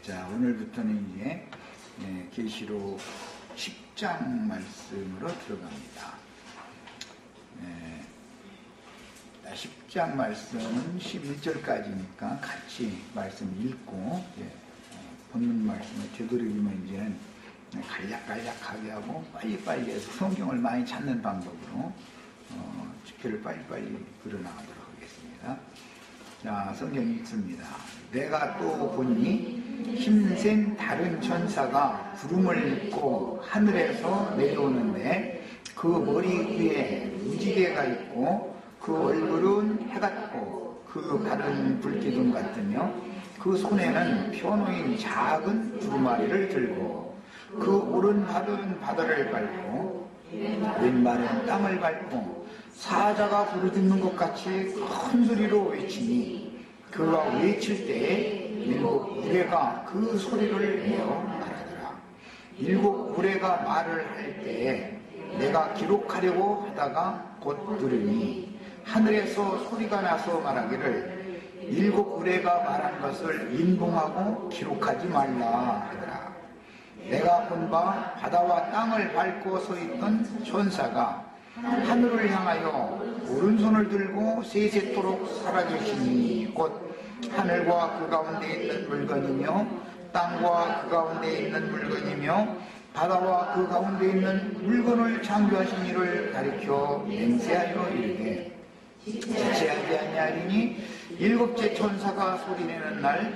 자, 오늘부터는 이제 계시록 10장 말씀으로 들어갑니다. 10장 말씀은 11절까지니까 같이 말씀 읽고 본문 말씀을 되도록이면 이제는 간략간략하게 하고 빨리빨리 해서 성경을 많이 찾는 방법으로 집회를 빨리빨리 끌어나가도록 하겠습니다. 자, 성경 읽습니다. 내가 또 보니 힘센 다른 천사가 구름을 입고 하늘에서 내려오는데 그 머리 위에 무지개가 있고 그 얼굴은 해 같고 그 발은 불기둥 같으며 그 손에는 펴놓인 작은 두루마리를 들고 그 오른발은 바다를 밟고 왼발은 땅을 밟고 사자가 부르짖는 것 같이 큰 소리로 외치니 그가 외칠 때에 일곱 우레가 그 소리를 내어 말하더라. 일곱 우레가 말을 할 때에 내가 기록하려고 하다가 곧 들으니 하늘에서 소리가 나서 말하기를 일곱 우레가 말한 것을 인봉하고 기록하지 말라 하더라. 내가 본 바 바다와 땅을 밟고 서 있던 천사가 하늘을 향하여 오른손을 들고 세세토록 사라지시니 곧 하늘과 그 가운데 있는 물건이며 땅과 그 가운데 있는 물건이며 바다와 그 가운데 있는 물건을 창조하신 이를 가리켜 맹세하여 이르되 지체하지 아니하리니 일곱째 천사가 소리내는 날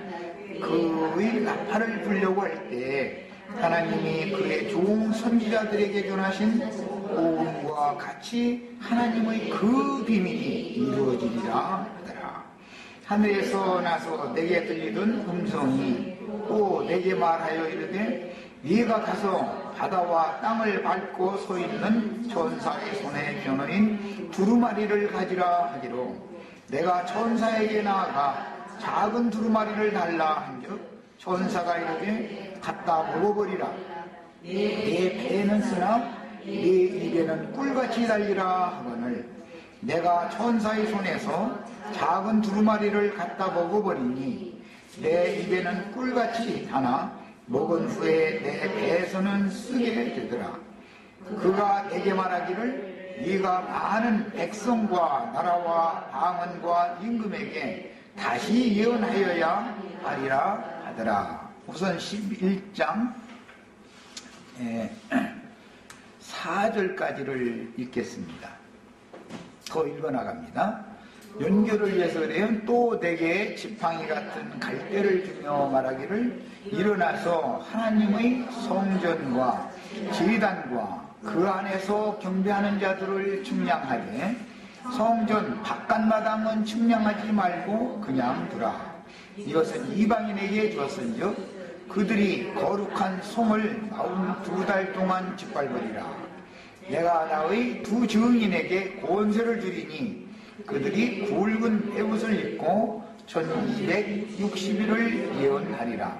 그의 나팔을 불려고 할 때 하나님이 그의 좋은 선지자들에게 전하신 복음과 같이 하나님의 그 비밀이 이루어지리라 하더라. 하늘에서 나서 내게 들리던 음성이 또 내게 말하여 이르되 네가 가서 바다와 땅을 밟고 서 있는 천사의 손에 겨누인 두루마리를 가지라 하기로 내가 천사에게 나아가 작은 두루마리를 달라 한즉 천사가 이르되 갖다 먹어버리라. 내 배에는 쓰나 내 입에는 꿀같이 달리라 하거늘 내가 천사의 손에서 작은 두루마리를 갖다 먹어버리니 내 입에는 꿀같이 다나 먹은 후에 내 배에서는 쓰게 되더라. 그가 내게 말하기를 네가 많은 백성과 나라와 방언과 임금에게 다시 예언하여야 하리라 하더라. 우선 11장 4절까지를 읽겠습니다. 더 읽어나갑니다. 연결을 위해서 그래요. 또 내게 지팡이 같은 갈대를 주며 말하기를 일어나서 하나님의 성전과 제단과 그 안에서 경배하는 자들을 측량하되 성전 바깥마당은 측량하지 말고 그냥 두라. 이것은 이방인에게 주었은즉 그들이 거룩한 성을 42달 동안 짓밟으리라. 내가 나의 두 증인에게 권세를 주리니 그들이 굵은 에봇을 입고 1260일을 예언하리라.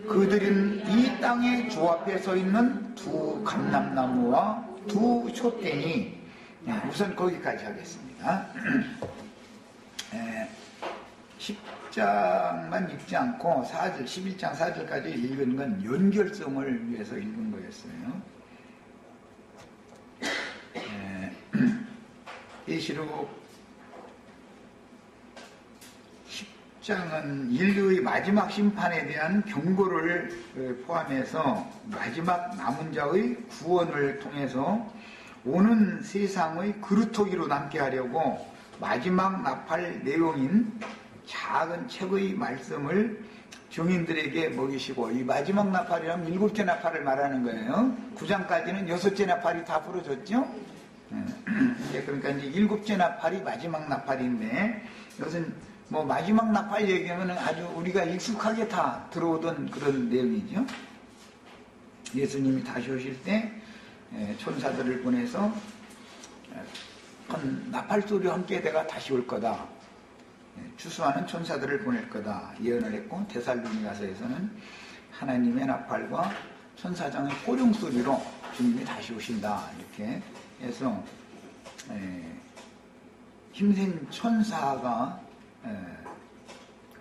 그들은 이 땅의 주 앞에 서 있는 두 감람나무와 두 촛대니 우선 거기까지 하겠습니다. 10장만 읽지 않고 11장 4절까지 읽은 건 연결성을 위해서 읽은 거였어요. 계시록 10장은 인류의 마지막 심판에 대한 경고를 포함해서 마지막 남은 자의 구원을 통해서 오는 세상의 그루터기로 남게 하려고 마지막 나팔 내용인 작은 책의 말씀을 증인들에게 먹이시고, 이 마지막 나팔이라면 7째 나팔을 말하는 거예요. 9장까지는 6째 나팔이 다 부러졌죠. 그러니까 이제 7째 나팔이 마지막 나팔인데, 이것은 뭐 마지막 나팔 얘기하면 아주 우리가 익숙하게 다 들어오던 그런 내용이죠. 예수님이 다시 오실 때 천사들을 보내서 큰 나팔 소리와 함께 내가 다시 올 거다, 추수하는 천사들을 보낼 거다 예언을 했고, 데살로니가서에서는 하나님의 나팔과 천사장의 호령 소리로 주님이 다시 오신다 이렇게 해서 힘센 천사가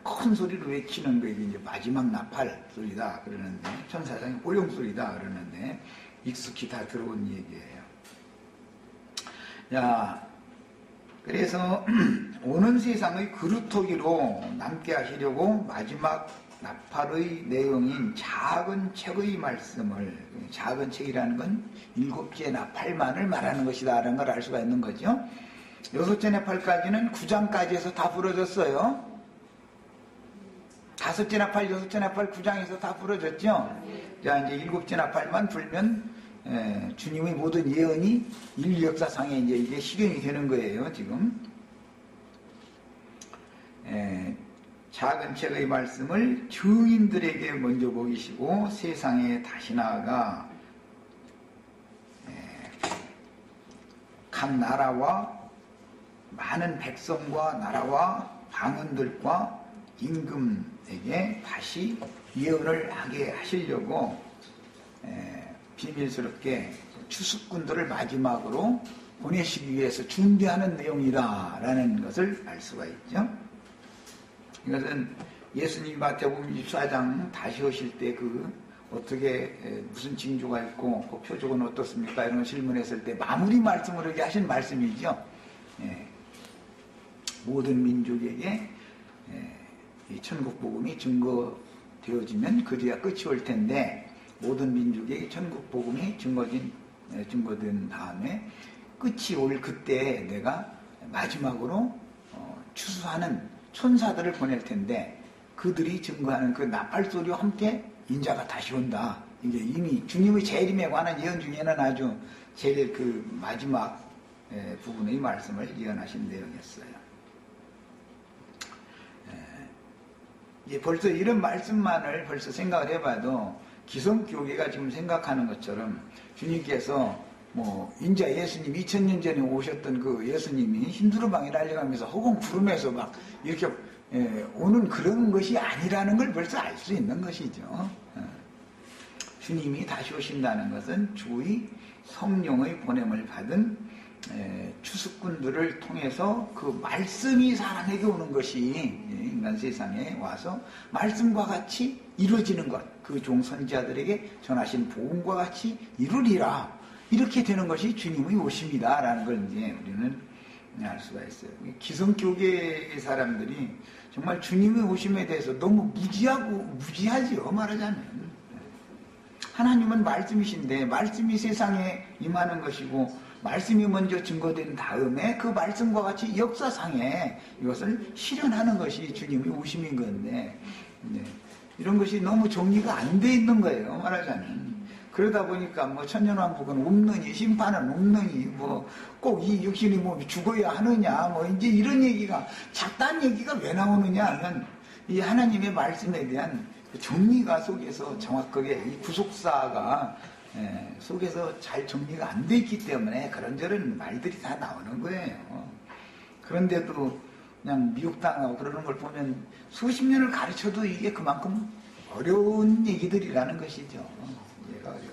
큰 소리로 외치는 거, 이게 이제 마지막 나팔 소리다 그러는데, 천사장의 호령 소리다 그러는데, 익숙히 다 들어온 얘기예요. 자, 그래서 오는 세상의 그루터기로 남게 하시려고 마지막 나팔의 내용인 작은 책의 말씀을, 작은 책이라는 건 7째 나팔만을 말하는 것이다 라는 걸 알 수가 있는 거죠. 6째 나팔까지는 9장까지 해서 다 부러졌어요. 5째 나팔, 6째 나팔 9장에서 다 부러졌죠. 자, 이제 7째 나팔만 불면 주님의 모든 예언이 인류 역사상에 이제 이게 실현이 되는 거예요, 지금. 작은 책의 말씀을 증인들에게 먼저 먹이시고 세상에 다시 나아가 각 나라와 많은 백성과 나라와 방언들과 임금에게 다시 예언을 하게 하시려고 비밀스럽게 추수꾼들을 마지막으로 보내시기 위해서 준비하는 내용이다라는 것을 알 수가 있죠. 이것은 예수님이 마태복음 24장 다시 오실 때 어떻게 무슨 징조가 있고 그 표적은 어떻습니까? 이런 질문했을 때 마무리 말씀으로 이렇게 하신 말씀이죠. 모든 민족에게 이 천국 복음이 증거되어지면 그리야 끝이 올 텐데, 모든 민족에게 천국 복음이 증거된 다음에 끝이 올 그때 내가 마지막으로 추수하는 천사들을 보낼 텐데, 그들이 증거하는 그 나팔 소리와 함께 인자가 다시 온다. 이게 이미 주님의 재림에 관한 예언 중에는 아주 제일 마지막 부분의 말씀을 예언하신 내용이었어요. 이제 벌써 이런 말씀만을 벌써 생각을 해봐도 기성교회가 지금 생각하는 것처럼 주님께서 인자 예수님 2000년 전에 오셨던 그 예수님이 흰두루방에 달려가면서 허공 구름에서 막 이렇게 오는 그런 것이 아니라는 걸 벌써 알 수 있는 것이죠. 주님이 다시 오신다는 것은 주의 성령의 보냄을 받은 추수꾼들을 통해서 그 말씀이 사람에게 오는 것이 인간 세상에 와서 말씀과 같이 이루어지는 것, 그 종선지자들에게 전하신 복음과 같이 이루리라, 이렇게 되는 것이 주님의 오심이다 라는 걸 이제 우리는 알 수가 있어요. 기성교계의 사람들이 정말 주님의 오심에 대해서 너무 무지하지요, 말하자면. 하나님은 말씀이신데 말씀이 세상에 임하는 것이고 말씀이 먼저 증거된 다음에 그 말씀과 같이 역사상에 이것을 실현하는 것이 주님의 오심인 건데, 이런 것이 너무 정리가 안 돼 있는 거예요, 말하자면. 그러다 보니까 천년왕국은 없느니, 심판은 없느니, 꼭 이 육신이 몸이 죽어야 하느냐, 이제 이런 얘기가, 작단 얘기가 왜 나오느냐 하면, 이 하나님의 말씀에 대한 정리가 속에서 정확하게 이 구속사가 속에서 잘 정리가 안 돼 있기 때문에 그런저런 말들이 다 나오는 거예요. 그런데도 그냥 미혹당하고 그러는 걸 보면 수십 년을 가르쳐도 이게 그만큼 어려운 얘기들이라는 것이죠. 이해가 어렵죠.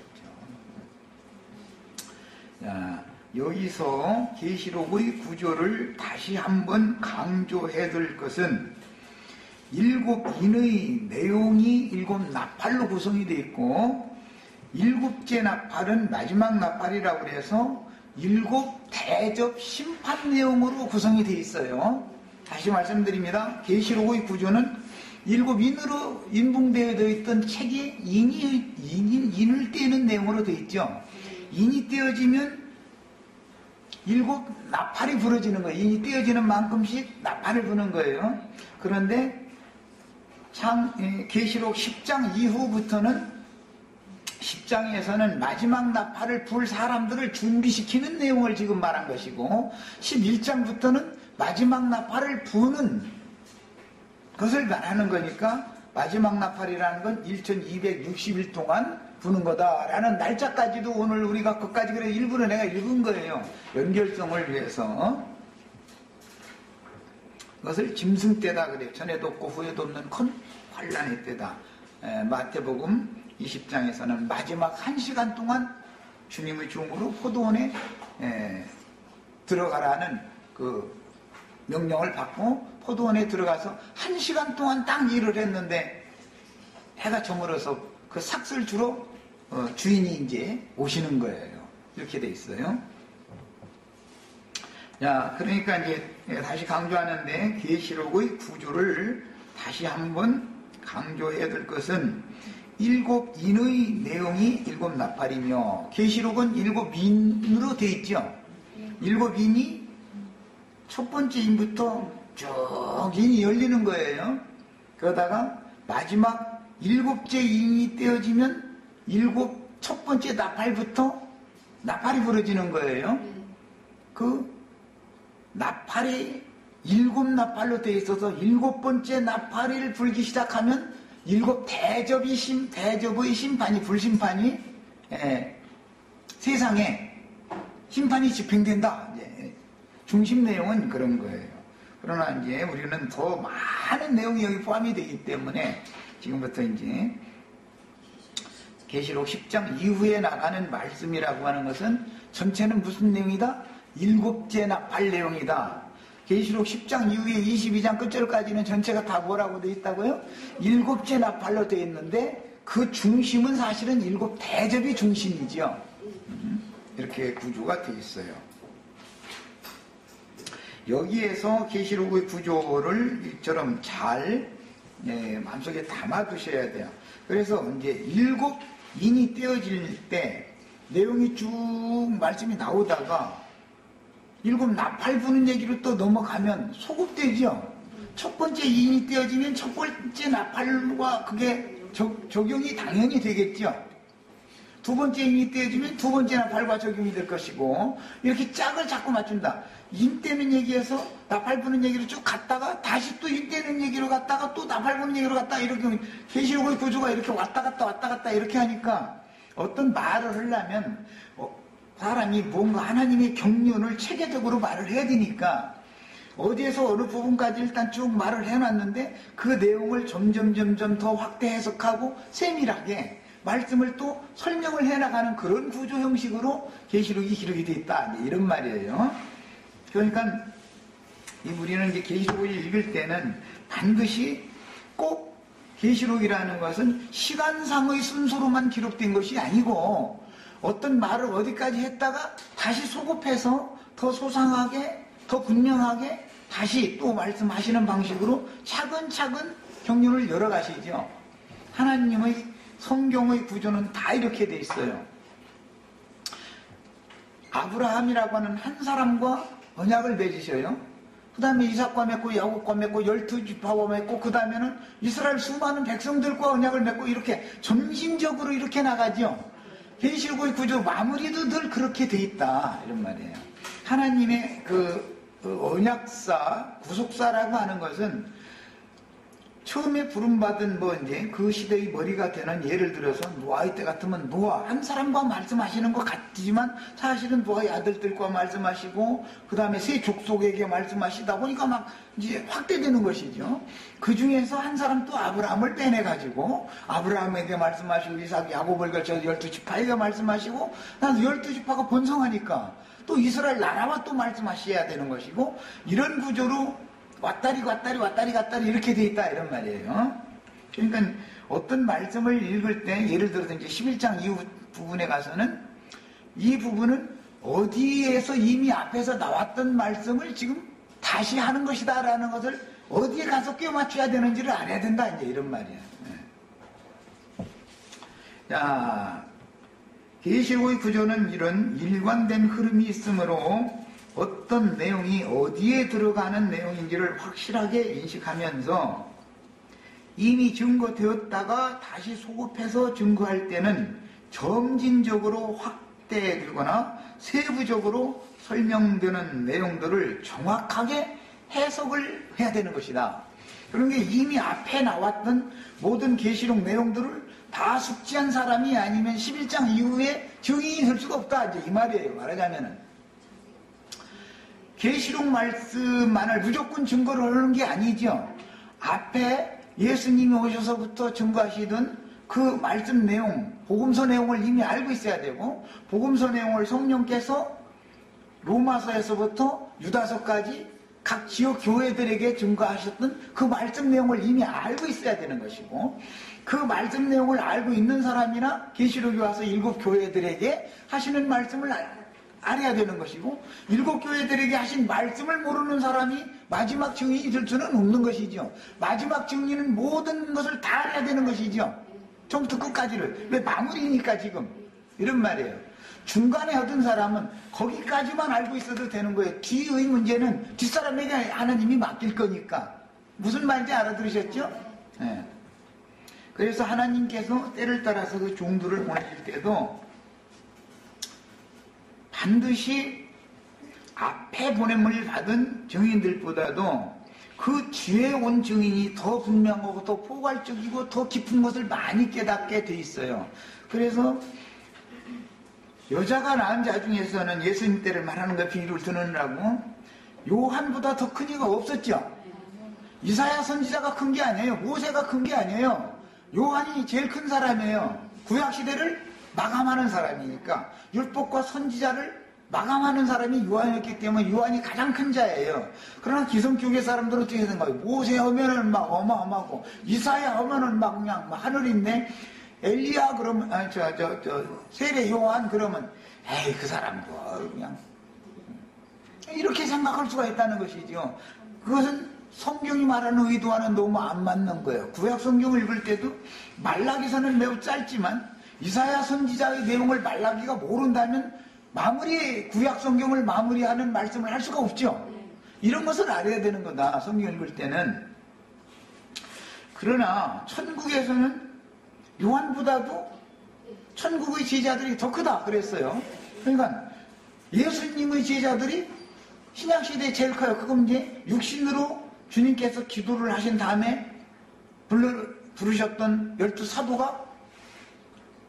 자, 여기서 계시록의 구조를 다시 한번 강조해 둘 것은 7인의 내용이 7 나팔로 구성이 되어 있고, 7째 나팔은 마지막 나팔이라고 해서 7 대접 심판 내용으로 구성이 되어 있어요. 다시 말씀드립니다. 계시록의 구조는 7인으로 인붕되어 있던 책에 인을 떼는 내용으로 되어 있죠. 인이 떼어지면 7 나팔이 부러지는 거예요. 인이 떼어지는 만큼씩 나팔을 부는 거예요. 그런데 계시록 10장 이후부터는 10장에서는 마지막 나팔을 불 사람들을 준비시키는 내용을 지금 말한 것이고, 11장부터는 마지막 나팔을 부는 것을 말하는 거니까 마지막 나팔이라는 건 1260일 동안 부는 거다라는 날짜까지도 오늘 우리가 그까지 그래 일부러 내가 읽은 거예요. 연결성을 위해서. 그것을 짐승 때다 그래요. 전에도 없고 후에도 없는 큰 환란의 때다. 마태복음 20장에서는 마지막 1시간 동안 주님의 종으로 포도원에 들어가라는 그 명령을 받고 포도원에 들어가서 1시간 동안 딱 일을 했는데 해가 저물어서 그 삭슬 주러 주인이 이제 오시는 거예요. 이렇게 돼 있어요. 자, 그러니까 이제 다시 강조하는데 계시록의 구조를 다시 한번 강조해야 될 것은 7인의 내용이 7나팔이며 계시록은 7인으로 되어 있죠. 7인이 첫 번째 인부터 쭉 인이 열리는 거예요. 그러다가 마지막 7째 인이 떼어지면 첫 번째 나팔부터 나팔이 부러지는 거예요. 그 나팔이 7나팔로 되어 있어서 7번째 나팔을 불기 시작하면 7대접의 심판이 불심판이 세상에 심판이 집행된다. 이제 중심 내용은 그런 거예요. 그러나 이제 우리는 더 많은 내용이 여기 포함이 되기 때문에 지금부터 이제 계시록 10장 이후에 나가는 말씀이라고 하는 것은 전체는 무슨 내용이다? 7째 나팔 내용이다. 계시록 10장 이후에 22장 끝절까지는 전체가 다 뭐라고 되어 있다고요? 7째 나팔로 되어 있는데 그 중심은 사실은 7대접이 중심이죠. 이렇게 구조가 되어 있어요. 여기에서 계시록의 구조를 이처럼 잘 마음속에 담아두셔야 돼요. 그래서 이제 7인이 떼어질 때 내용이 쭉 말씀이 나오다가 7나팔 부는 얘기로 또 넘어가면 소급되죠. 첫 번째 인이 떼어지면 첫 번째 나팔과 그게 적용이 당연히 되겠죠. 두 번째 인이 떼어지면 두 번째 나팔과 적용이 될 것이고 이렇게 짝을 자꾸 맞춘다. 인 떼는 얘기에서 나팔 부는 얘기로 쭉 갔다가 다시 또 인 떼는 얘기로 갔다가 또 나팔 부는 얘기로 갔다가 이렇게 계시록의 구조가 이렇게 왔다 갔다 이렇게 하니까 어떤 말을 하려면 사람이 뭔가 하나님의 경륜을 체계적으로 말을 해야 되니까 어디에서 어느 부분까지 일단 쭉 말을 해놨는데 그 내용을 점점 더 확대 해석하고 세밀하게 말씀을 또 설명을 해나가는 그런 구조 형식으로 계시록이 기록이 되어 있다. 이런 말이에요. 그러니까 우리는 이제 계시록을 읽을 때는 반드시 꼭 계시록이라는 것은 시간상의 순서로만 기록된 것이 아니고 어떤 말을 어디까지 했다가 다시 소급해서 더 소상하게 더 분명하게 다시 또 말씀하시는 방식으로 차근차근 경륜을 열어가시죠. 하나님의 성경의 구조는 다 이렇게 돼 있어요. 아브라함이라고 하는 한 사람과 언약을 맺으셔요. 그 다음에 이삭과 맺고 야곱과 맺고 12지파와 맺고 그 다음에는 이스라엘 수많은 백성들과 언약을 맺고 이렇게 점진적으로 이렇게 나가죠. 계시록의 구조 마무리도 늘 그렇게 돼 있다 이런 말이에요. 하나님의 그 언약사 구속사라고 하는 것은 처음에 부름받은 이제 그 시대의 머리가 되는 예를 들어서 노아의 때 같으면 노아 한 사람과 말씀하시는 것 같지만 사실은 노아의 아들들과 말씀하시고 그 다음에 세 족속에게 말씀하시다 보니까 막 이제 확대되는 것이죠. 그 중에서 한 사람 또 아브라함을 빼내가지고 아브라함에게 말씀하시고 이삭 야곱을 걸쳐 12지파에게 말씀하시고 난 12지파가 번성하니까 또 이스라엘 나라와 또 말씀하셔야 되는 것이고 이런 구조로 왔다리 이렇게 돼 있다 이런 말이에요. 그러니까 어떤 말씀을 읽을 때 예를 들어서 이제 11장 이후 부분에 가서는 이 부분은 어디에서 이미 앞에서 나왔던 말씀을 지금 다시 하는 것이다 라는 것을 어디에 가서 껴 맞춰야 되는지를 알아야 된다 이제 이런 말이에요. 자, 계시록의 구조는 이런 일관된 흐름이 있으므로 어떤 내용이 어디에 들어가는 내용인지를 확실하게 인식하면서 이미 증거되었다가 다시 소급해서 증거할 때는 점진적으로 확대되거나 세부적으로 설명되는 내용들을 정확하게 해석을 해야 되는 것이다. 그런 게 이미 앞에 나왔던 모든 계시록 내용들을 다 숙지한 사람이 아니면 11장 이후에 증인이 될 수가 없다. 이제 이 말이에요. 말하자면은. 계시록 말씀만을 무조건 증거를 하는 게 아니죠. 앞에 예수님이 오셔서부터 증거하시던 그 말씀 내용, 복음서 내용을 이미 알고 있어야 되고 복음서 내용을 성령께서 로마서에서부터 유다서까지 각 지역 교회들에게 증거하셨던 그 말씀 내용을 이미 알고 있어야 되는 것이고, 그 말씀 내용을 알고 있는 사람이나 계시록에 와서 7교회들에게 하시는 말씀을 알아야 되는 것이고, 7교회들에게 하신 말씀을 모르는 사람이 마지막 증인이 될 수는 없는 것이죠. 마지막 증인은 모든 것을 다 알아야 되는 것이죠. 처음부터 끝까지를. 왜? 마무리니까 지금. 이런 말이에요. 중간에 얻은 사람은 거기까지만 알고 있어도 되는 거예요. 뒤의 문제는 뒷사람에게 하나님이 맡길 거니까. 무슨 말인지 알아들으셨죠? 네. 그래서 하나님께서 때를 따라서 그 종들을 보내실 때도 반드시 앞에 보냄을 받은 증인들보다도 그 뒤에 온 증인이 더 분명하고 더 포괄적이고 더 깊은 것을 많이 깨닫게 돼 있어요. 그래서 여자가 낳은 자 중에서는 예수님 때를 말하는 거 비유를 드느라고 요한보다 더 큰 이가 없었죠. 이사야 선지자가 큰 게 아니에요. 모세가 큰 게 아니에요. 요한이 제일 큰 사람이에요. 구약시대를 마감하는 사람이니까 율법과 선지자를 마감하는 사람이 요한이었기 때문에 요한이 가장 큰 자예요. 그러나 기성교회 사람들은 어떻게 생각해요? 모세 하면은 막 어마어마하고 이사야 하면은 막 그냥 하늘 있네. 엘리야 그러면 세례 요한 그러면 에이 그 사람 뭐 그냥 이렇게 생각할 수가 있다는 것이죠. 그것은 성경이 말하는 의도와는 너무 안 맞는 거예요. 구약 성경을 읽을 때도 말라기서는 매우 짧지만 이사야 선지자의 내용을 말라기가 모른다면 구약 성경을 마무리하는 말씀을 할 수가 없죠. 이런 것을 알아야 되는 거다. 성경 읽을 때는. 그러나 천국에서는 요한보다도 천국의 제자들이 더 크다 그랬어요. 그러니까 예수님의 제자들이 신약시대에 제일 커요. 그건 이제 육신으로 주님께서 기도를 하신 다음에 부르셨던 12사도가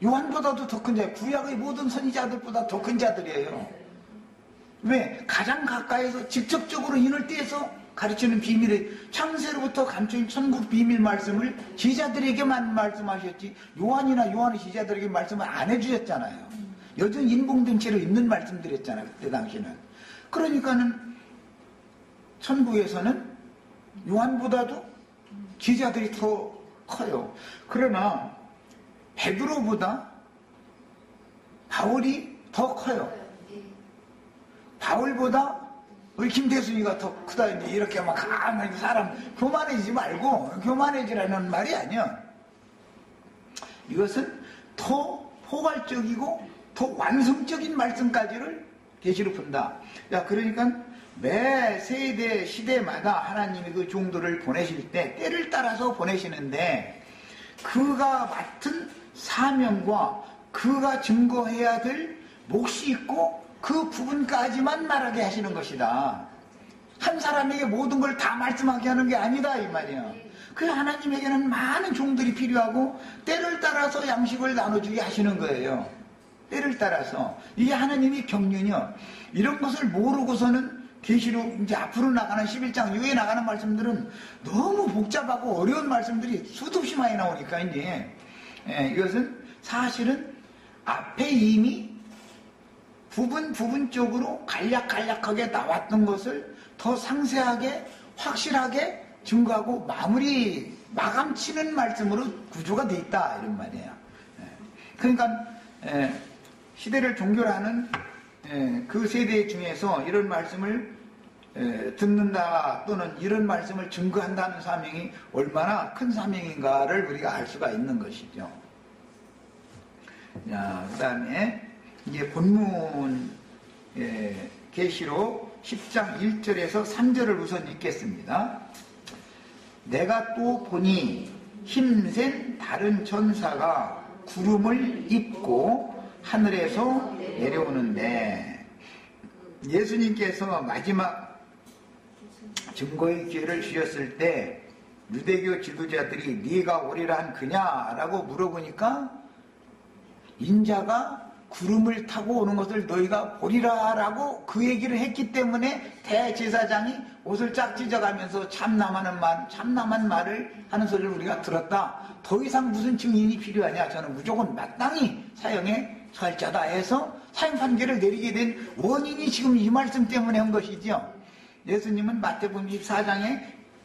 요한보다도 더 큰 자예요. 구약의 모든 선지자들보다 더 큰 자들이에요. 왜? 가장 가까이서 직접적으로 인을 떼서 가르치는 비밀의 창세로부터 감춰진 천국 비밀 말씀을 제자들에게만 말씀하셨지 요한이나 요한의 제자들에게 말씀을 안 해주셨잖아요. 여전히 인봉된 채로 있는 말씀드렸잖아요. 그때 당시는. 그러니까는 천국에서는 요한보다도 제자들이 더 커요. 그러나 베드로보다 바울이 더 커요. 바울보다 우리 김대순이가 더 크다. 이렇게 막 가만히 사람 교만해지지 말고 교만해지라는 말이 아니야. 이것은 더 포괄적이고 더 완성적인 말씀까지를 계시로 푼다. 야, 그러니까 매 세대 시대마다 하나님이 그 종들을 보내실 때 때를 따라서 보내시는데 그가 맡은 사명과 그가 증거해야 될 몫이 있고 그 부분까지만 말하게 하시는 것이다. 한 사람에게 모든 걸 다 말씀하게 하는 게 아니다 이 말이야. 그래서 하나님에게는 많은 종들이 필요하고 때를 따라서 양식을 나눠주게 하시는 거예요. 때를 따라서. 이게 하나님의 경륜이요. 이런 것을 모르고서는 계시록 이제 앞으로 나가는 11장 이후에 나가는 말씀들은 너무 복잡하고 어려운 말씀들이 수도 없이 많이 나오니까 이제 이것은 사실은 앞에 이미 부분적으로 간략하게 나왔던 것을 더 상세하게 확실하게 증거하고 마감 치는 말씀으로 구조가 돼 있다 이런 말이에요. 그러니까 시대를 종결하는 그 세대 중에서 이런 말씀을 듣는다 또는 이런 말씀을 증거한다는 사명이 얼마나 큰 사명인가를 우리가 알 수가 있는 것이죠. 자, 그 다음에 이제 본문 계시록 10장 1절에서 3절을 우선 읽겠습니다. 내가 또 보니 힘센 다른 천사가 구름을 입고 하늘에서 내려오는데 예수님께서 마지막 증거의 기회를 주셨을 때 유대교 지도자들이 네가 오리라 한 그냐라고 물어보니까 인자가 구름을 타고 오는 것을 너희가 보리라라고 그 얘기를 했기 때문에 대제사장이 옷을 쫙 찢어가면서 참남한 말을 하는 소리를 우리가 들었다. 더 이상 무슨 증인이 필요하냐. 저는 무조건 마땅히 사형에 처할 자다 해서 사형 판결을 내리게 된 원인이 지금 이 말씀 때문에 한 것이죠. 예수님은 마태복음 24장에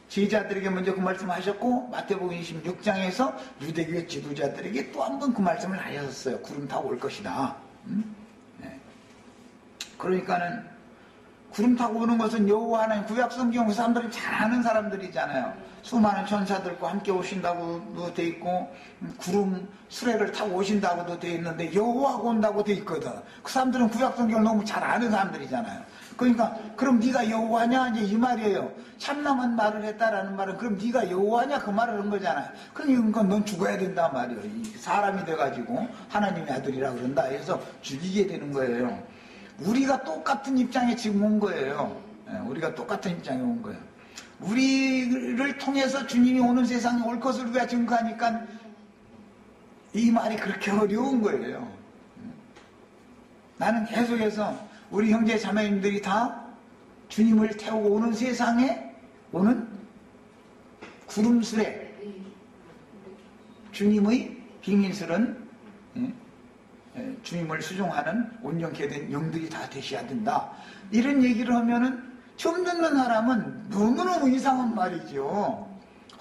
제자들에게 먼저 그 말씀하셨고 마태복음 26장에서 유대교의 지도자들에게 또 한 번 그 말씀을 하셨어요. 구름 타고 올 것이다. 네. 그러니까는 구름 타고 오는 것은 여호와 하나님, 구약 성경 그 사람들이 잘 아는 사람들이잖아요. 수많은 천사들과 함께 오신다고도 돼 있고 구름 수레를 타고 오신다고도 돼 있는데 여호와가 온다고 돼 있거든. 그 사람들은 구약 성경을 너무 잘 아는 사람들이잖아요. 그러니까 그럼 네가 여호와냐 이제 이 말이에요. 참남한 말을 했다라는 말은 그럼 네가 여호와냐 그 말을 한 거잖아요. 그러니까 넌 죽어야 된단 말이에요. 사람이 돼가지고 하나님의 아들이라 그런다 해서 죽이게 되는 거예요. 우리가 똑같은 입장에 지금 온 거예요. 우리가 똑같은 입장에 온 거예요. 우리를 통해서 주님이 오는 세상에 올 것을 우리가 증거하니까 이 말이 그렇게 어려운 거예요. 나는 계속해서 우리 형제 자매님들이 다 주님을 태우고 오는 세상에 오는 구름수레, 주님의 비밀스런 주님을 수종하는 온전케 된 영들이 다 되셔야 된다. 이런 얘기를 하면은 처음 듣는 사람은 너무너무 이상한 말이죠.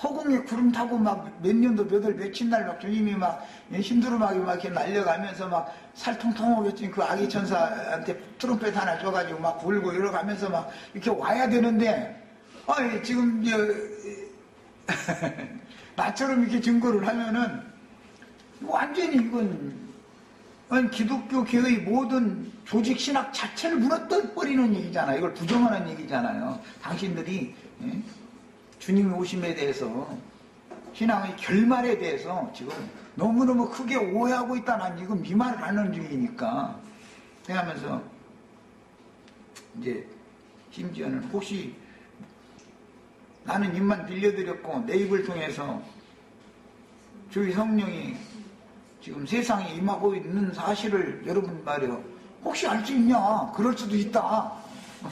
허공에 구름 타고 막 몇 년도 몇 월 며칠 날 막 주님이 막 힘두루마기 막 이렇게 날려가면서 막 살통통하겠지 그 아기 천사한테 트럼펫 하나 줘가지고 막 불고 이러가면서 막 이렇게 와야 되는데 지금 나처럼 이렇게 증거를 하면은 완전히 이건 기독교 교회의 모든 조직 신학 자체를 무너뜨려버리는 얘기잖아요. 이걸 부정하는 얘기잖아요. 당신들이 주님의 오심에 대해서 신앙의 결말에 대해서 지금 너무너무 크게 오해하고 있다. 난 지금 이 말을 하는 중이니까 하면서 이제 심지어는 혹시 나는 입만 빌려드렸고 내 입을 통해서 주의 성령이 지금 세상에 임하고 있는 사실을 여러분 말이요. 혹시 알 수 있냐? 그럴 수도 있다.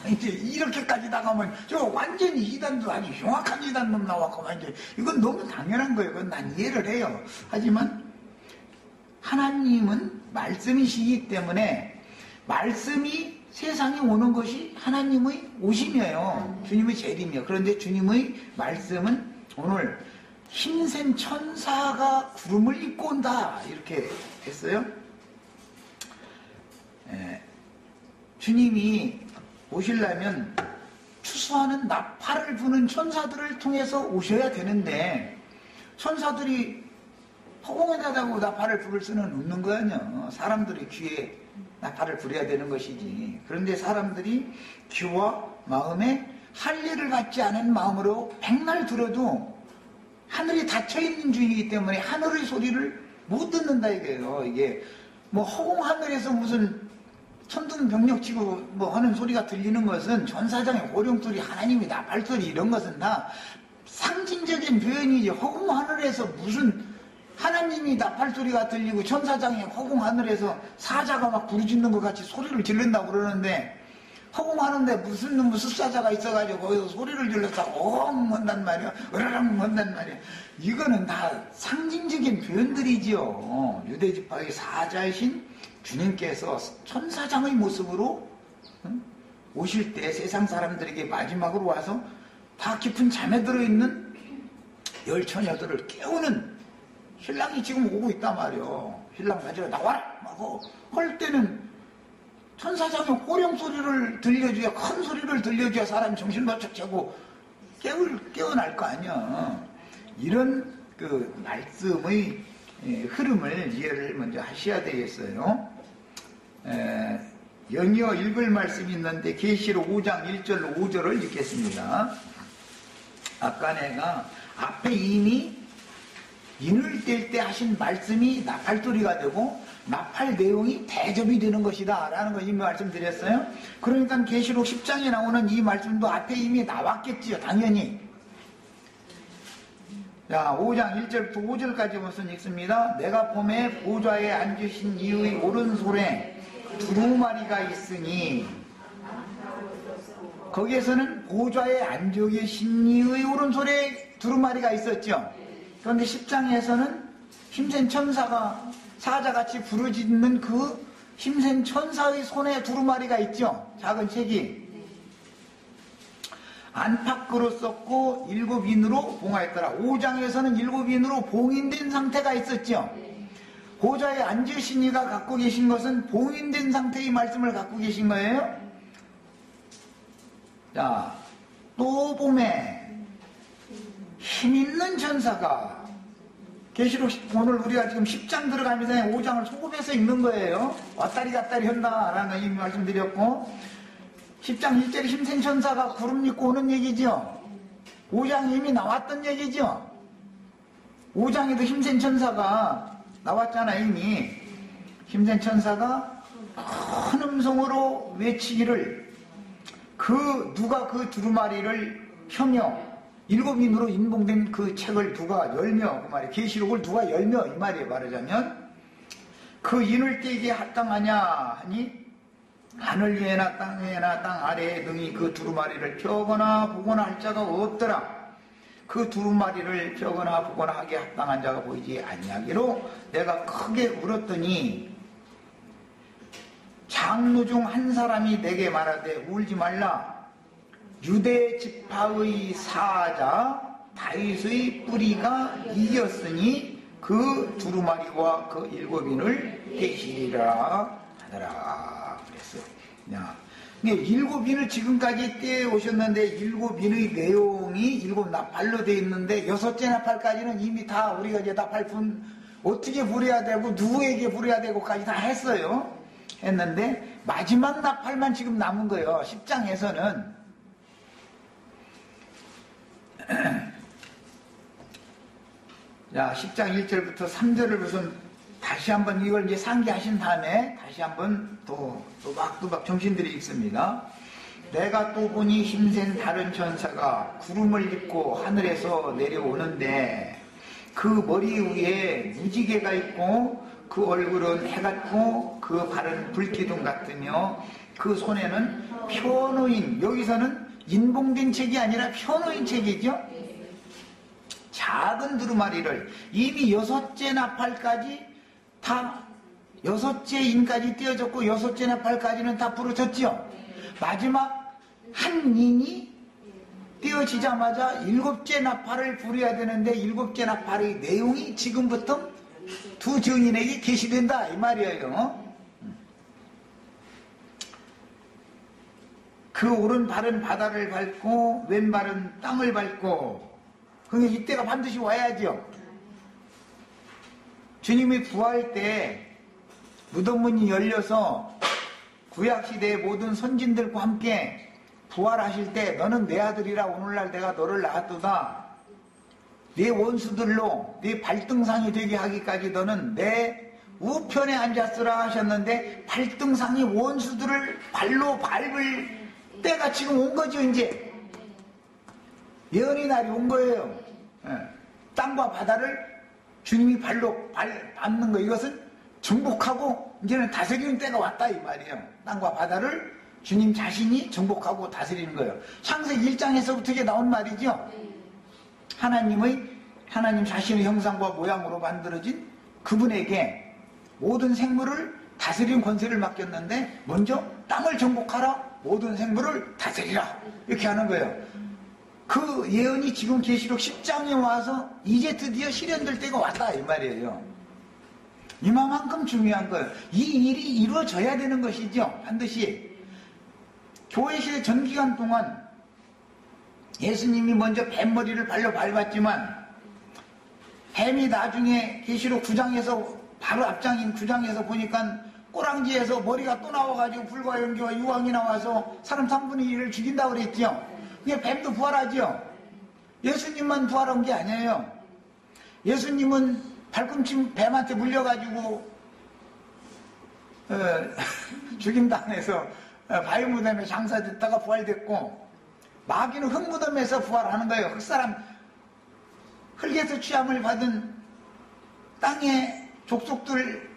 이제 이렇게까지 나가면 저 완전히 이단도 아니 흉악한 이단놈 나왔고 이제 이건 너무 당연한 거예요. 그건 난 이해를 해요. 하지만 하나님은 말씀이시기 때문에 말씀이 세상에 오는 것이 하나님의 오심이에요. 주님의 재림이에요. 그런데 주님의 말씀은 오늘 힘센 천사가 구름을 입고 온다 이렇게 했어요. 주님이 오시려면 추수하는 나팔을 부는 천사들을 통해서 오셔야 되는데 천사들이 허공에다가고 나팔을 부를 수는 없는 거 아니야. 사람들이 귀에 나팔을 부려야 되는 것이지. 그런데 사람들이 귀와 마음에 할례를 받지 않은 마음으로 백날 들어도 하늘이 닫혀있는 중이기 때문에 하늘의 소리를 못 듣는다 이거예요. 이게 뭐 허공 하늘에서 무슨 천둥병력 치고 뭐 하는 소리가 들리는 것은 전사장의 호령소리, 하나님의 나팔소리 이런 것은 다 상징적인 표현이지. 허공 하늘에서 무슨 하나님이 나팔소리가 들리고 천사장의 허공 하늘에서 사자가 막 부르짖는 것 같이 소리를 지른다고 그러는데 허공하는데 무슨 놈의 숫사자가 있어가지고 거기서 소리를 질러서 엉 한단 말이야. 으르렁 한단 말이야. 이거는 다 상징적인 표현들이지요. 유대지파의 사자이신 주님께서 천사장의 모습으로 오실 때 세상 사람들에게 마지막으로 와서 다 깊은 잠에 들어있는 열 처녀들을 깨우는 신랑이 지금 오고 있단 말이요. 신랑 가지러 나와라! 하고 할 때는 천사장의 호령 소리를 들려줘야, 큰 소리를 들려줘야 사람이 정신 바짝 차고 깨어날 거 아니야. 이런 그 말씀의 흐름을 이해를 먼저 하셔야 되겠어요. 연이어 읽을 말씀이 있는데 계시록 5장 1절로 5절을 읽겠습니다. 아까 내가 앞에 이미 인을 뗄 때 하신 말씀이 나팔소리가 되고 나팔 내용이 대접이 되는 것이다 라는 거 이미 말씀드렸어요. 그러니까 계시록 10장에 나오는 이 말씀도 앞에 이미 나왔겠지요. 당연히. 자, 5장 1절부터 5절까지 무슨 읽습니다. 내가 봄에 보좌에 앉으신 이의 오른손에 두루마리가 있으니, 거기에서는 보좌에 앉아 계신 이의 오른손에 두루마리가 있었죠. 그런데 10장에서는 힘센 천사가 사자같이 부르짖는 그 힘센 천사의 손에 두루마리가 있죠. 작은 책이. 안팎으로 썼고 7인으로 봉하였더라. 5장에서는 7인으로 봉인된 상태가 있었죠. 보좌에 앉으신 이가 갖고 계신 것은 봉인된 상태의 말씀을 갖고 계신 거예요. 자, 또 봄에 힘있는 천사가 계시록 오늘 우리가 지금 10장 들어가면서 5장을 소급해서 읽는 거예요. 왔다리 갔다리 한다라는 이 말씀드렸고 10장 1절에 힘센 천사가 구름 입고 오는 얘기죠. 5장에 이미 나왔던 얘기죠. 5장에도 힘센 천사가 나왔잖아요. 이미 힘센 천사가 큰 음성으로 외치기를 누가 그 두루마리를 펴며 7인으로 인봉된 그 책을 누가 열며 그 말이에요. 계시록을 누가 열며 이 말이에요. 말하자면 그 인을 떼기에 합당하냐 하니 하늘 위에나 땅 위에나 땅 아래에 능히 그 두루마리를 펴거나 보거나 할 자가 없더라. 그 두루마리를 펴거나 보거나 하기에 합당한 자가 보이지 아니하기로 내가 크게 울었더니 장로 중 한 사람이 내게 말하되 울지 말라. 유대 지파의 사자 다윗의 뿌리가 이겼으니 그 두루마리와 그 7인을 떼시리라 하더라 그랬어요. 야, 7인을 지금까지 떼오셨는데 7인의 내용이 7나팔로 되어 있는데 6째 나팔까지는 이미 다 우리가 이제 나팔 어떻게 부려야 되고 누구에게 부려야 되고까지 다 했어요. 했는데 마지막 나팔만 지금 남은 거예요. 10장에서는. 자, 10장 1절부터 3절을 우선 다시 한번 이걸 이제 상기하신 다음에 다시 한번 또박또박 정신들이 있습니다. 내가 또 보니 힘센 다른 천사가 구름을 입고 하늘에서 내려오는데 그 머리 위에 무지개가 있고 그 얼굴은 해 같고 그 발은 불기둥 같으며 그 손에는 펴놓인, 여기서는 인봉된 책이 아니라 펴놓인 책이죠. 작은 두루마리를 이미 6째 나팔까지 다 6째 인까지 띄어졌고 6째 나팔까지는 다 부러졌죠. 마지막 한 인이 띄어지자마자 7째 나팔을 부려야 되는데 7째 나팔의 내용이 지금부터 두 증인에게 계시된다 이 말이에요. 그 오른발은 바다를 밟고 왼발은 땅을 밟고, 그러니까 이때가 반드시 와야죠. 주님이 부활 때 무덤문이 열려서 구약시대의 모든 선진들과 함께 부활하실 때 너는 내 아들이라 오늘날 내가 너를 낳았도다. 네 원수들로 네 발등상이 되게 하기까지 너는 내 우편에 앉았으라 하셨는데 발등상이 원수들을 발로 밟을 때가 지금 온 거죠. 이제 예언의 날이 온 거예요. 땅과 바다를 주님이 발로 밟는 거, 이것은 정복하고 이제는 다스리는 때가 왔다 이 말이에요. 땅과 바다를 주님 자신이 정복하고 다스리는 거예요. 창세기 1장에서부터 이게 나온 말이죠. 하나님 자신의 형상과 모양으로 만들어진 그분에게 모든 생물을 다스리는 권세를 맡겼는데 먼저 땅을 정복하라, 모든 생물을 다스리라 이렇게 하는 거예요. 그 예언이 지금 계시록 10장에 와서 이제 드디어 실현될 때가 왔다 이 말이에요. 이만큼 중요한 거예요. 이 일이 이루어져야 되는 것이죠. 반드시. 교회 시대 전 기간 동안 예수님이 먼저 뱀머리를 발로 밟았지만 뱀이 나중에 계시록 9장에서 바로 앞장인 9장에서 보니까 꼬랑지에서 머리가 또 나와가지고 불과 연기와 유황이 나와서 사람 3분의 1을 죽인다고 그랬죠. 그게 뱀도 부활하죠. 예수님만 부활한 게 아니에요. 예수님은 발꿈치 뱀한테 물려가지고 죽임당해서 바위무덤에 장사됐다가 부활됐고, 마귀는 흙무덤에서 부활하는 거예요. 흙사람, 흙에서 취함을 받은 땅의 족속들,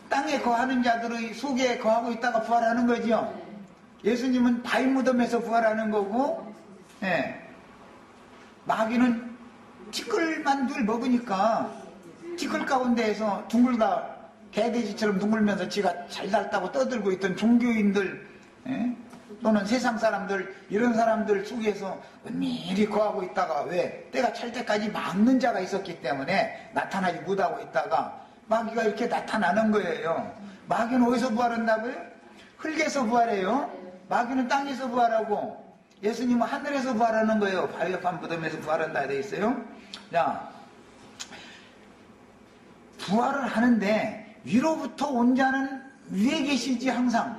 땅에 거하는 자들의 속에 거하고 있다가 부활하는 거죠. 예수님은 바위무덤에서 부활하는 거고, 마귀는 티끌만 늘 먹으니까 티끌 가운데에서 둥글다 개돼지처럼 둥글면서 지가 잘 살다고 떠들고 있던 종교인들, 또는 세상 사람들, 이런 사람들 속에서 은밀히 거하고 있다가, 왜? 때가 찰 때까지 막는 자가 있었기 때문에 나타나지 못하고 있다가 마귀가 이렇게 나타나는 거예요. 마귀는 어디서 부활한다고요? 흙에서 부활해요. 마귀는 땅에서 부활하고 예수님은 하늘에서 부활하는 거예요. 바위판 무덤에서 부활한다 되어 있어요. 자, 부활을 하는데 위로부터 온 자는 위에 계시지 항상.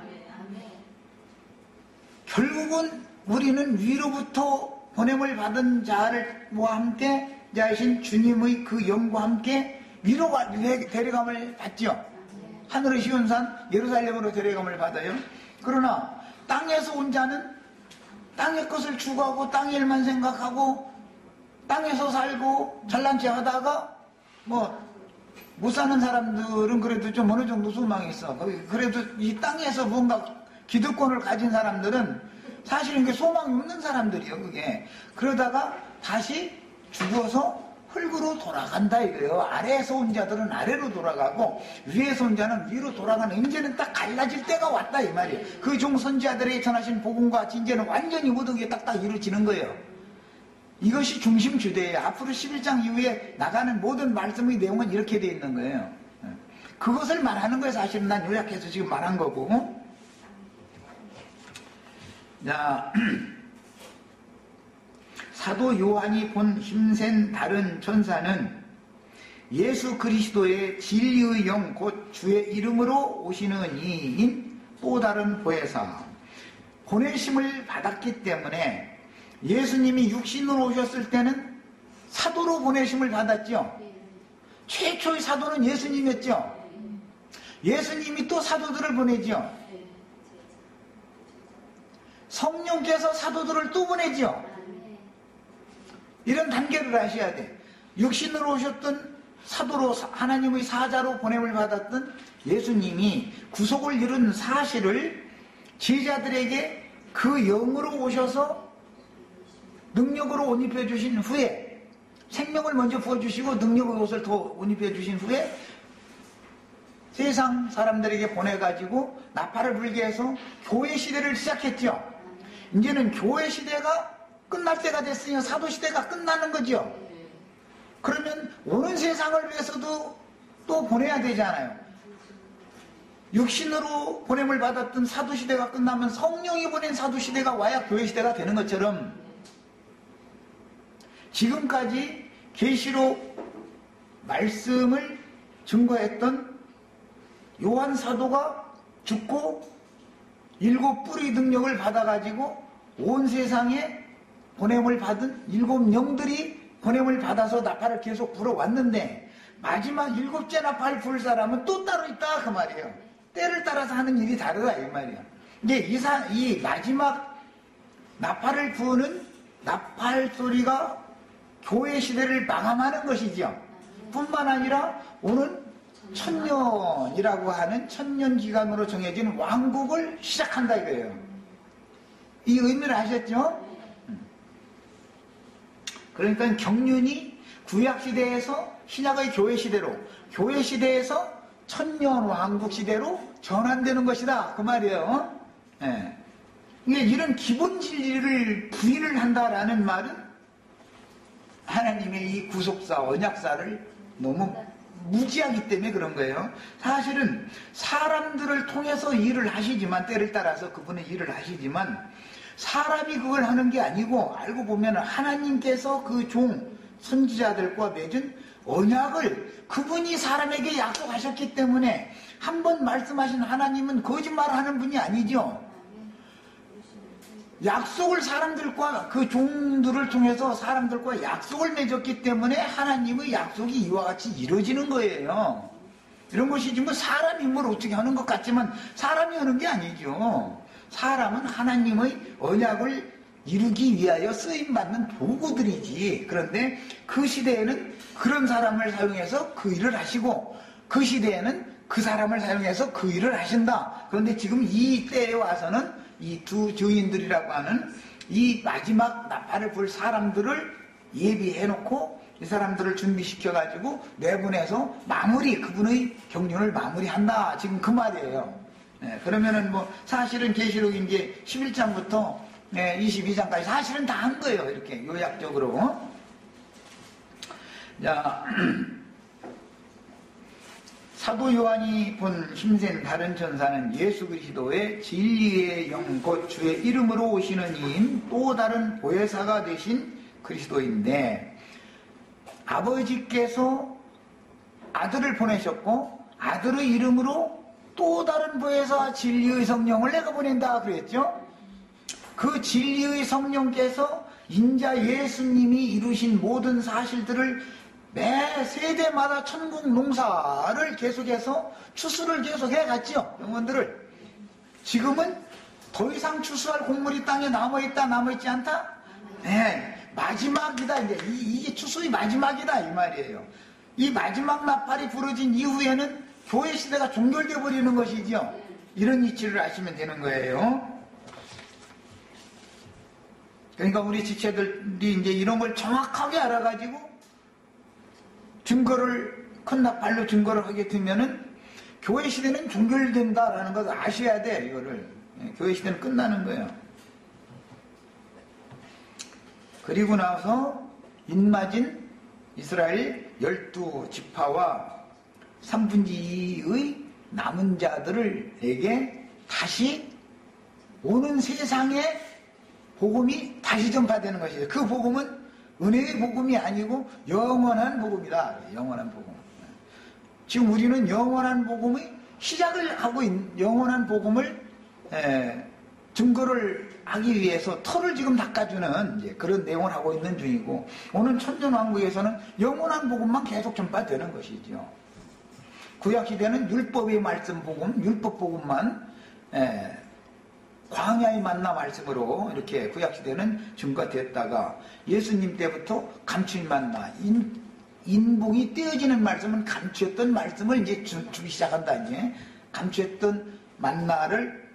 결국은 우리는 위로부터 보냄을 받은 자와 함께 자이신 주님의 그 영과 함께 위로 데려감을 받죠. 하늘의 시온산 예루살렘으로 데려감을 받아요. 그러나 땅에서 온 자는 땅의 것을 추구하고 땅의 일만 생각하고 땅에서 살고 잘난 체 하다가 못 사는 사람들은 그래도 좀 어느 정도 소망이 있어. 그래도 이 땅에서 뭔가 기득권을 가진 사람들은 사실은 그게 소망이 없는 사람들이에요, 그게. 그러다가 다시 죽어서 흙으로 돌아간다 이거예요. 아래에서 온 자들은 아래로 돌아가고 위에서 온 자는 위로 돌아가는, 이제는 딱 갈라질 때가 왔다 이 말이에요. 그 종 선지자들에게 전하신 복음과 같이 이제는 완전히 모든 게 딱딱 이루어지는 거예요. 이것이 중심 주제예요. 앞으로 11장 이후에 나가는 모든 말씀의 내용은 이렇게 되어 있는 거예요. 그것을 말하는 거예요. 사실은 난 요약해서 지금 말한 거고. 자, 사도 요한이 본 힘센 다른 천사는 예수 그리스도의 진리의 영 곧 주의 이름으로 오시는 이인 또 다른 보혜사, 보내심을 받았기 때문에 예수님이 육신으로 오셨을 때는 사도로 보내심을 받았죠. 최초의 사도는 예수님이었죠. 예수님이 또 사도들을 보내죠. 성령께서 사도들을 또 보내죠. 이런 단계를 아셔야 돼. 육신으로 오셨던 사도로, 하나님의 사자로 보냄을 받았던 예수님이 구속을 이룬 사실을 제자들에게 그 영으로 오셔서 능력으로 옷 입혀주신 후에, 생명을 먼저 부어주시고 능력의 옷을 더 옷 입혀주신 후에 세상 사람들에게 보내가지고 나팔을 불게 해서 교회 시대를 시작했죠. 이제는 교회 시대가 끝날 때가 됐으니 사도 시대가 끝나는 거죠. 그러면 오는 세상을 위해서도 또 보내야 되잖아요. 육신으로 보냄을 받았던 사도 시대가 끝나면 성령이 보낸 사도 시대가 와야 교회 시대가 되는 것처럼, 지금까지 계시록 말씀을 증거했던 요한 사도가 죽고 7 뿌리 능력을 받아가지고 온 세상에 보냄을 받은 7 영들이 보냄을 받아서 나팔을 계속 불어왔는데, 마지막 7째 나팔 불 사람은 또 따로 있다 그 말이에요. 때를 따라서 하는 일이 다르다 이 말이에요. 근데 이 마지막 나팔을 부는 나팔 소리가 교회 시대를 마감하는 것이죠. 뿐만 아니라 오는 천년이라고 하는 천년 기간으로 정해진 왕국을 시작한다 이거예요. 이 의미를 아셨죠? 그러니까 경륜이 구약시대에서 신약의 교회시대로, 교회시대에서 천년 왕국 시대로 전환되는 것이다 그 말이에요. 예. 이런 기본 진리를 부인을 한다라는 말은 하나님의 이 구속사, 언약사를 너무 무지하기 때문에 그런 거예요. 사실은 사람들을 통해서 일을 하시지만, 때를 따라서 그분의 일을 하시지만 사람이 그걸 하는 게 아니고, 알고 보면 하나님께서 그 종 선지자들과 맺은 언약을 그분이 사람에게 약속하셨기 때문에, 한번 말씀하신 하나님은 거짓말하는 분이 아니죠. 약속을 사람들과, 그 종들을 통해서 사람들과 약속을 맺었기 때문에 하나님의 약속이 이와 같이 이루어지는 거예요. 이런 것이지 뭐 사람 힘으로 어떻게 하는 것 같지만 사람이 하는 게 아니죠. 사람은 하나님의 언약을 이루기 위하여 쓰임받는 도구들이지. 그런데 그 시대에는 그런 사람을 사용해서 그 일을 하시고, 그 시대에는 그 사람을 사용해서 그 일을 하신다. 그런데 지금 이 때에 와서는 이 두 증인들이라고 하는 이 마지막 나팔을 불 사람들을 예비해놓고 이 사람들을 준비시켜가지고 내보내서 마무리, 그분의 경륜을 마무리한다. 지금 그 말이에요. 그러면은 뭐 사실은 계시록 이제 11장부터 22장까지 사실은 다 한 거예요. 이렇게 요약적으로. 자, 사도 요한이 본 힘센 다른 천사는 예수 그리스도의 진리의 영 곧 주의 이름으로 오시는 이인 또 다른 보혜사가 되신 그리스도인데, 아버지께서 아들을 보내셨고 아들의 이름으로 또 다른 보혜사 진리의 성령을 내가 보낸다 그랬죠. 그 진리의 성령께서 인자 예수님이 이루신 모든 사실들을 매 세대마다 천국 농사를 계속해서 추수를 계속해 갔죠. 영혼들을. 지금은 더 이상 추수할 곡물이 땅에 남아있다 남아있지 않다? 네, 마지막이다. 이게 추수의 마지막이다 이 말이에요. 이 마지막 나팔이 부러진 이후에는 교회 시대가 종결되어 버리는 것이죠. 이런 이치를 아시면 되는 거예요. 그러니까 우리 지체들이 이제 이런 걸 정확하게 알아가지고 증거를, 큰 나팔로 증거를 하게 되면은 교회 시대는 종결된다라는 것을 아셔야 돼, 이거를. 교회 시대는 끝나는 거예요. 그리고 나서 인마진 이스라엘 12지파와 3분의 2의 남은 자들에게 다시 오는 세상에 복음이 다시 전파되는 것이죠. 그 복음은 은혜의 복음이 아니고 영원한 복음이다. 영원한 복음. 지금 우리는 영원한 복음의 시작을 하고 있는, 영원한 복음을 증거를 하기 위해서 털을 지금 닦아주는 이제 그런 내용을 하고 있는 중이고, 오늘 천년왕국에서는 영원한 복음만 계속 전파되는 것이죠. 구약시대는 율법의 말씀 복음, 율법 복음만 광야의 만나 말씀으로 이렇게 구약시대는 증거됐다가, 예수님 때부터 감추인 만나, 인봉이 떼어지는 말씀은 감추었던 말씀을 이제 주기 시작한다. 이제 감추었던 만나를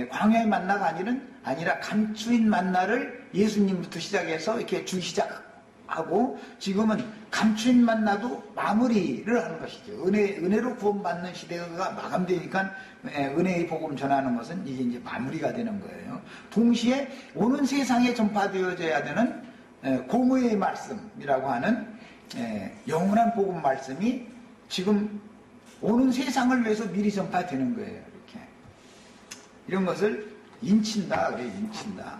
광야의 만나가 아니라 감추인 만나를 예수님부터 시작해서 이렇게 주기 시작하고, 지금은 감추인 만나도 마무리를 하는 것이죠. 은혜로 구원받는 시대가 마감되니까 은혜의 복음 전하는 것은 이제 마무리가 되는 거예요. 동시에 오는 세상에 전파되어져야 되는 공의의 말씀이라고 하는 영원한 복음 말씀이 지금 오는 세상을 위해서 미리 전파되는 거예요. 이렇게. 이런 것을 인친다 그래요. 인친다.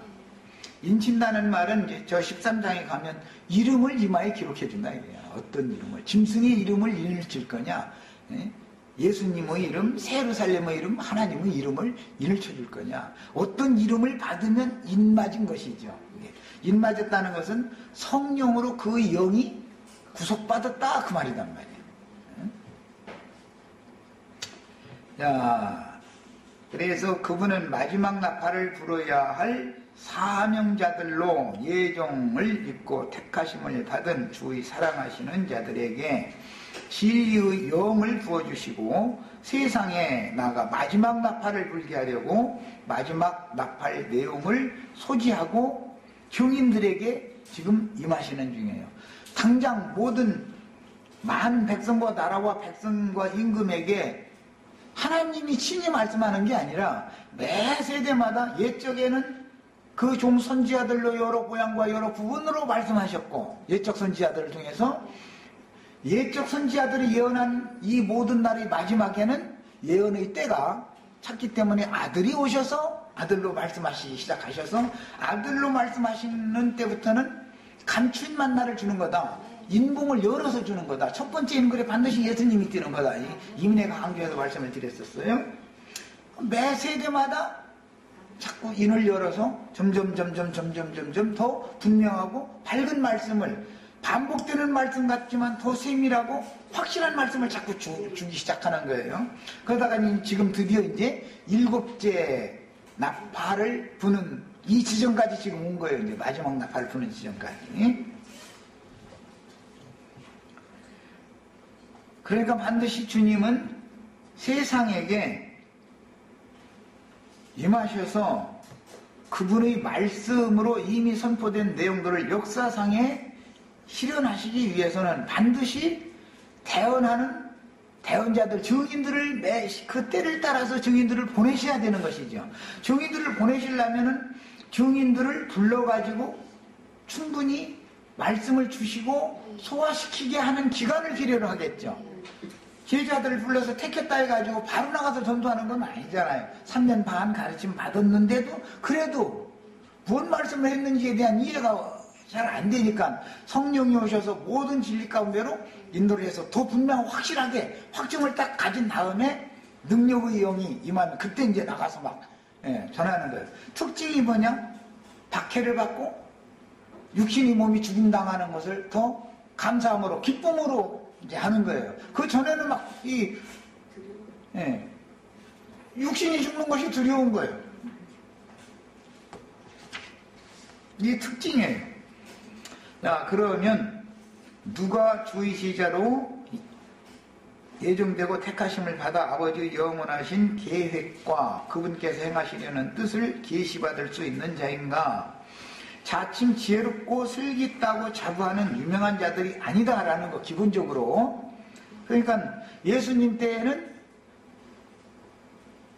인친다는 말은 이제 저 13장에 가면 이름을 이마에 기록해 준다 이거예요. 어떤 이름을, 짐승의 이름을 인을 거냐, 예수님의 이름, 세루살렘의 이름, 하나님의 이름을 인을 쳐줄 거냐, 어떤 이름을 받으면 인맞은 것이죠. 인맞았다는 것은 성령으로 그 영이 구속받았다 그 말이단 말이에요. 자, 그래서 그분은 마지막 나팔을 불어야 할 사명자들로 예정을 입고 택하심을 받은 주의 사랑하시는 자들에게 진리의 영을 부어주시고 세상에 나가 마지막 나팔을 불게 하려고 마지막 나팔 내용을 소지하고 증인들에게 지금 임하시는 중이에요. 당장 모든 많은 백성과 나라와 백성과 임금에게 하나님이 친히 말씀하는 게 아니라 매 세대마다 옛적에는 그 종 선지자들로 여러 고향과 여러 부분으로 말씀하셨고, 옛적 선지자들을 통해서 옛적 선지자들이 예언한 이 모든 날의 마지막에는 예언의 때가 찼기 때문에 아들이 오셔서 아들로 말씀하시기 시작하셔서 아들로 말씀하시는 때부터는 감추인 만나를 주는 거다. 인봉을 열어서 주는 거다. 첫 번째 인글에 반드시 예수님이 뛰는 거다. 이민혜가 강조해서 말씀을 드렸었어요. 매 세대마다 자꾸 인을 열어서 점점 더 분명하고 밝은 말씀을, 반복되는 말씀 같지만 더 세밀하고 확실한 말씀을 자꾸 주기 시작하는 거예요. 그러다가 지금 드디어 이제 7째 나팔을 부는 이 지점까지 지금 온 거예요. 이제 마지막 나팔을 부는 지점까지. 그러니까 반드시 주님은 세상에게 임하셔서 그분의 말씀으로 이미 선포된 내용들을 역사상에 실현하시기 위해서는 반드시 태어나는 대언자들, 증인들을 그 때를 따라서 증인들을 보내셔야 되는 것이죠. 증인들을 보내시려면은 증인들을 불러가지고 충분히 말씀을 주시고 소화시키게 하는 기간을 필요로 하겠죠. 제자들을 불러서 택했다 해가지고 바로 나가서 전도하는 건 아니잖아요. 3년 반 가르침 받았는데도 그래도 뭔 말씀을 했는지에 대한 이해가 잘 안 되니까 성령이 오셔서 모든 진리 가운데로 인도를 해서 더 분명 확실하게 확증을 딱 가진 다음에 능력의 영이 임하면 그때 이제 나가서 막 전하는 거예요. 특징이 뭐냐? 박해를 받고 육신이 몸이 죽임당하는 것을 더 감사함으로 기쁨으로 이제 하는 거예요. 그 전에는 막 육신이 죽는 것이 두려운 거예요. 이게 특징이에요. 자, 그러면 누가 주의시자로 예정되고 택하심을 받아 아버지의 영원하신 계획과 그분께서 행하시려는 뜻을 계시받을 수 있는 자인가? 자칭 지혜롭고 슬깃다고 자부하는 유명한 자들이 아니다라는 거, 기본적으로. 그러니까 예수님 때에는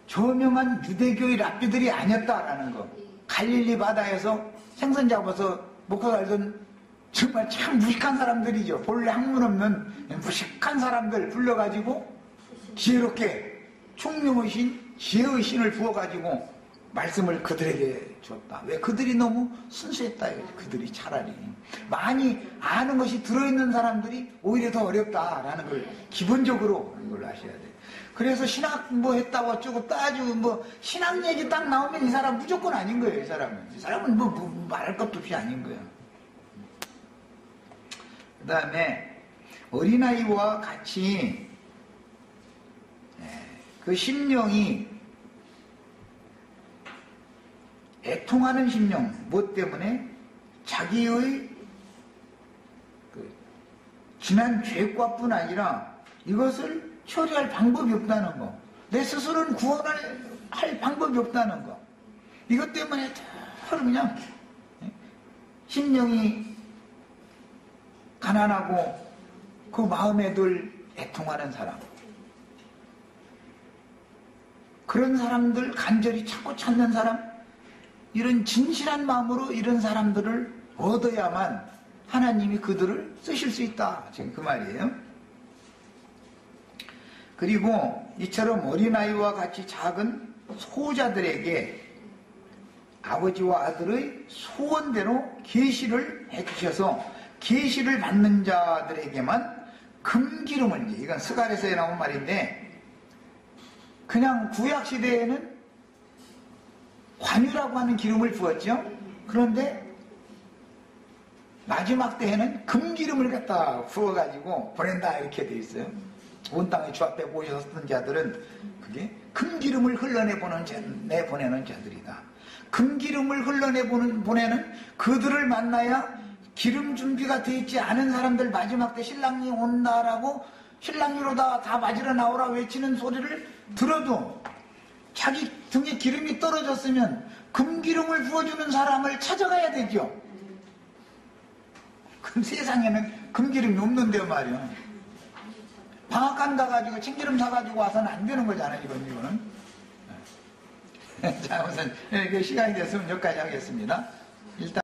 저명한 유대교의 랍비들이 아니었다라는 거. 갈릴리 바다에서 생선 잡아서 먹고 살던 정말 참 무식한 사람들이죠. 본래 학문 없는 무식한 사람들 불러가지고 지혜롭게 총명의 신, 지혜의 신을 부어가지고 말씀을 그들에게 줬다. 왜? 그들이 너무 순수했다. 그들이 차라리. 많이 아는 것이 들어있는 사람들이 오히려 더 어렵다라는 걸 기본적으로 이걸 아셔야 돼요. 그래서 신학 뭐 했다고 어쩌고 따지고 뭐 신학 얘기 딱 나오면 이 사람 무조건 아닌 거예요. 이 사람은 뭐 말할 것도 없이 아닌 거예요. 그 다음에 어린아이와 같이 그 심령이 애통하는 심령, 무엇 때문에? 자기의 지난 죄과뿐 아니라 이것을 처리할 방법이 없다는 거. 내 스스로는 구원할 방법이 없다는 거. 이것 때문에 그냥 심령이 가난하고 그 마음에 늘 애통하는 사람. 그런 사람들 간절히 찾는 사람, 이런 진실한 마음으로 이런 사람들을 얻어야만 하나님이 그들을 쓰실 수 있다. 지금 그 말이에요. 그리고 이처럼 어린아이와 같이 작은 소자들에게 아버지와 아들의 소원대로 계시를 해주셔서 계시를 받는 자들에게만 금기름을, 이건 스가랴서에 나온 말인데, 그냥 구약시대에는 관유라고 하는 기름을 부었죠. 그런데 마지막 때에는 금기름을 갖다 부어가지고 보낸다 이렇게 돼 있어요. 온 땅에 주 앞에 모셨던 자들은 그게 금기름을 흘러내보내는 자들이다. 금기름을 흘러내보내는 그들을 만나야 기름 준비가 되어 있지 않은 사람들, 마지막 때 신랑이 온다라고 신랑이로다 다 맞으러 나오라 외치는 소리를 들어도 자기 등에 기름이 떨어졌으면 금기름을 부어주는 사람을 찾아가야 되죠. 그럼 세상에는 금기름이 없는데요 말이요. 방앗간 가가지고 참기름 사가지고 와서는 안 되는 거잖아요. 이거는. 자, 우선 시간이 됐으면 여기까지 하겠습니다. 일단